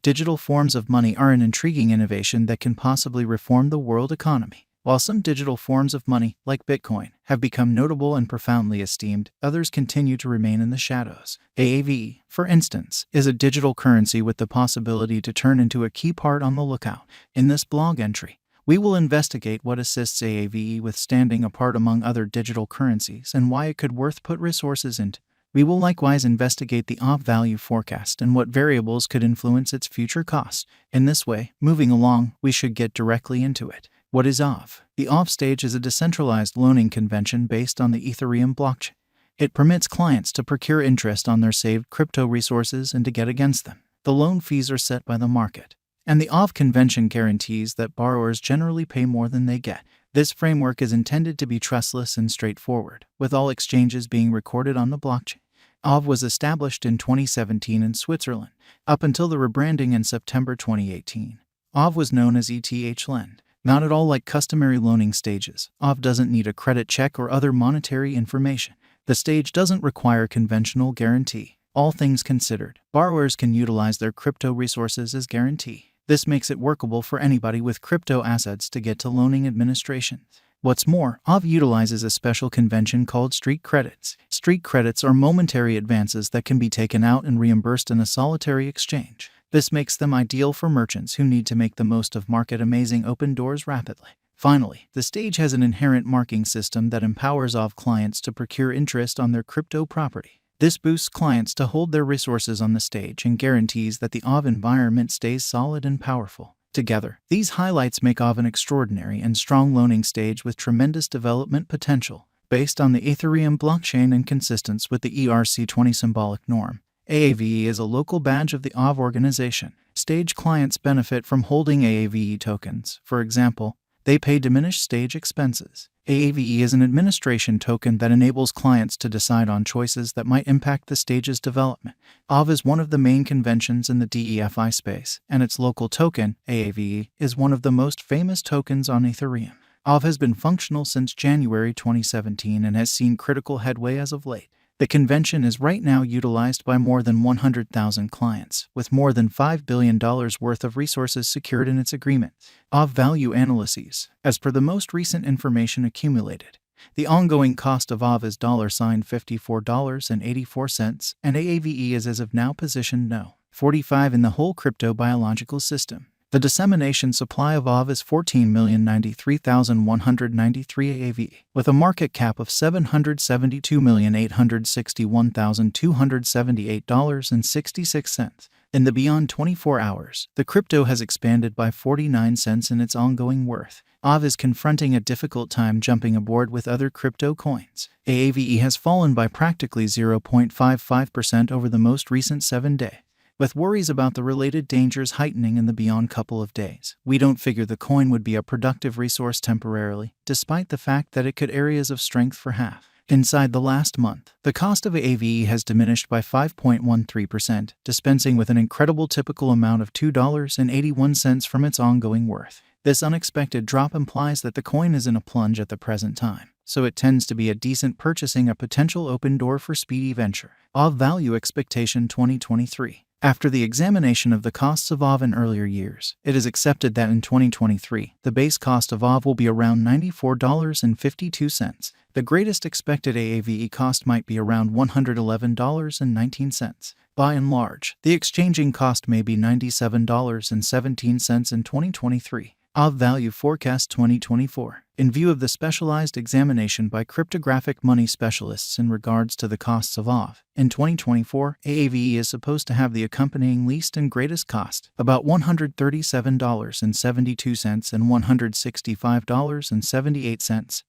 Digital forms of money are an intriguing innovation that can possibly reform the world economy. While some digital forms of money, like Bitcoin, have become notable and profoundly esteemed, others continue to remain in the shadows. Aave, for instance, is a digital currency with the possibility to turn into a key part on the lookout. In this blog entry, we will investigate what assists Aave with standing apart among other digital currencies and why it could worth put resources into. We will likewise investigate the Aave value forecast and what variables could influence its future cost. In this way, moving along, we should get directly into it. What is Aave? The Aave stage is a decentralized loaning convention based on the Ethereum blockchain. It permits clients to procure interest on their saved crypto resources and to get against them. The loan fees are set by the market, and the Aave convention guarantees that borrowers generally pay more than they get. This framework is intended to be trustless and straightforward, with all exchanges being recorded on the blockchain. Aave was established in 2017 in Switzerland, up until the rebranding in September 2018. Aave was known as ETH Lend. Not at all like customary loaning stages, Aave doesn't need a credit check or other monetary information. The stage doesn't require conventional guarantee. All things considered, borrowers can utilize their crypto resources as guarantee. This makes it workable for anybody with crypto assets to get to loaning administration. What's more, Aave utilizes a special convention called street credits. Street credits are momentary advances that can be taken out and reimbursed in a solitary exchange. This makes them ideal for merchants who need to make the most of market-amazing open doors rapidly. Finally, the stage has an inherent marking system that empowers Aave clients to procure interest on their crypto property. This boosts clients to hold their resources on the stage and guarantees that the Aave environment stays solid and powerful. Together, these highlights make Aave an extraordinary and strong loaning stage with tremendous development potential. Based on the Ethereum blockchain and consistent with the ERC20 symbolic norm, Aave is a local badge of the Aave organization. Stage clients benefit from holding Aave tokens. For example, they pay diminished stage expenses. Aave is an administration token that enables clients to decide on choices that might impact the stage's development. Aave is one of the main conventions in the DeFi space, and its local token, Aave, is one of the most famous tokens on Ethereum. Aave has been functional since January 2017 and has seen critical headway as of late. The convention is right now utilized by more than 100,000 clients, with more than $5 billion worth of resources secured in its agreement. Aave value analyses. As per the most recent information accumulated, the ongoing cost of Aave is $54.84, and Aave is as of now positioned no. 45 in the whole crypto biological system. The dissemination supply of Aave is 14,093,193 Aave, with a market cap of $772,861,278.66. In the beyond 24 hours, the crypto has expanded by 49 cents in its ongoing worth. Aave is confronting a difficult time jumping aboard with other crypto coins. Aave has fallen by practically 0.55% over the most recent 7-day. With worries about the related dangers heightening in the beyond couple of days, we don't figure the coin would be a productive resource temporarily, despite the fact that it could areas of strength for half. Inside the last month, the cost of Aave has diminished by 5.13%, dispensing with an incredible typical amount of $2.81 from its ongoing worth. This unexpected drop implies that the coin is in a plunge at the present time, so it tends to be a decent purchasing a potential open door for speedy venture. Aave Value Expectation 2023. After the examination of the costs of Aave in earlier years, it is accepted that in 2023, the base cost of Aave will be around $94.52. The greatest expected Aave cost might be around $111.19. By and large, the exchanging cost may be $97.17 in 2023. Aave Value Forecast 2024. In view of the specialized examination by cryptographic money specialists in regards to the costs of Aave, in 2024, Aave is supposed to have the accompanying least and greatest cost, about $137.72 and $165.78.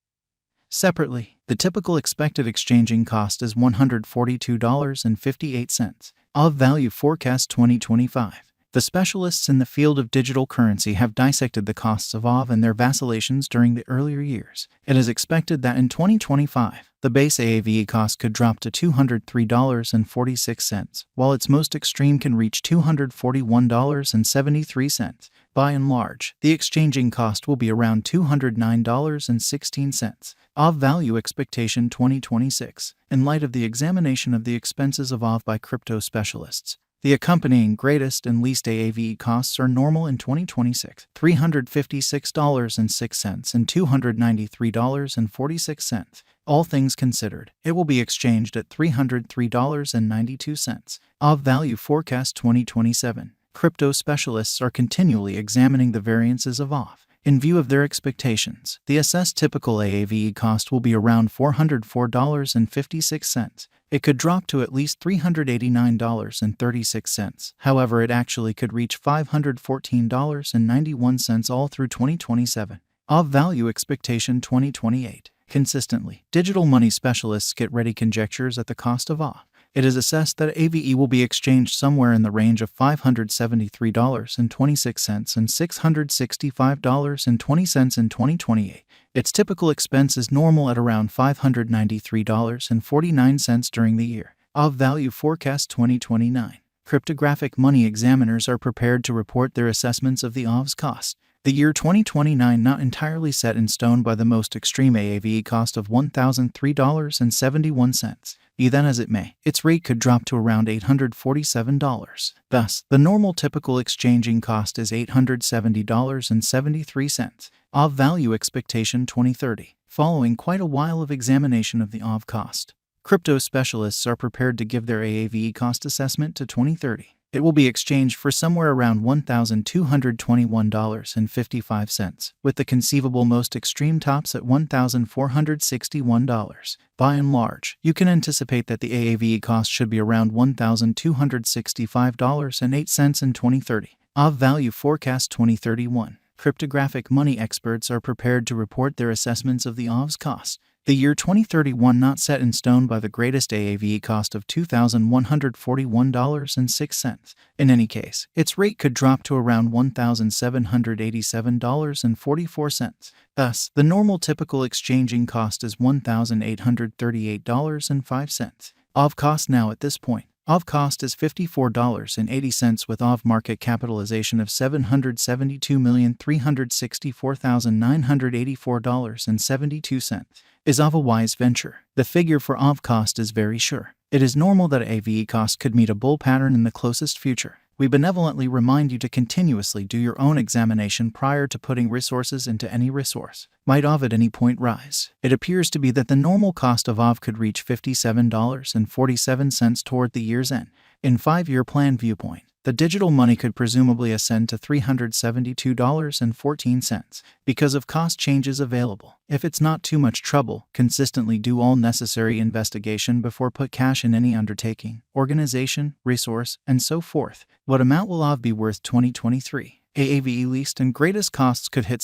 Separately, the typical expected exchanging cost is $142.58. Aave Value Forecast 2025. The specialists in the field of digital currency have dissected the costs of Aave and their vacillations during the earlier years. It is expected that in 2025, the base Aave cost could drop to $203.46, while its most extreme can reach $241.73. By and large, the exchanging cost will be around $209.16. Aave Value Expectation 2026. In light of the examination of the expenses of Aave by crypto specialists, The accompanying greatest and least Aave costs are normal in 2026, $356.06 and $293.46. All things considered, it will be exchanged at $303.92. Aave Value Forecast 2027. Crypto specialists are continually examining the variances of Aave. In view of their expectations, the assessed typical Aave cost will be around $404.56. It could drop to at least $389.36. However, it actually could reach $514.91 all through 2027. Aave Value Expectation 2028. Consistently, digital money specialists get ready conjectures at the cost of Aave. It is assessed that Aave will be exchanged somewhere in the range of $573.26 and $665.20 in 2028. Its typical expense is normal at around $593.49 during the year. Aave Value Forecast 2029. Cryptographic money examiners are prepared to report their assessments of the Aave's cost. The year 2029 not entirely set in stone by the most extreme Aave cost of $1,003.71. Be that as it may, its rate could drop to around $847. Thus, the normal typical exchanging cost is $870.73. Aave Value Expectation 2030. Following quite a while of examination of the Aave cost, crypto specialists are prepared to give their Aave cost assessment to 2030. It will be exchanged for somewhere around $1,221.55, with the conceivable most extreme tops at $1,461. By and large, you can anticipate that the Aave cost should be around $1,265.08 in 2030. Aave Value Forecast 2031. Cryptographic money experts are prepared to report their assessments of the Aave's cost. The year 2031 not set in stone by the greatest Aave cost of $2,141.06. In any case, its rate could drop to around $1,787.44. Thus, the normal typical exchanging cost is $1,838.05. Aave cost now at this point. Aave cost is $54.80 with Aave market capitalization of $772,364,984.72. Is Aave a wise venture? The figure for Aave cost is very sure. It is normal that Aave cost could meet a bull pattern in the closest future. We benevolently remind you to continuously do your own examination prior to putting resources into any resource. Might Aave at any point rise? It appears to be that the normal cost of Aave could reach $57.47 toward the year's end. In 5-year plan viewpoint, the digital money could presumably ascend to $372.14 because of cost changes available. If it's not too much trouble, consistently do all necessary investigation before put cash in any undertaking, organization, resource, and so forth. What amount will Aave be worth 2023? Aave least and greatest costs could hit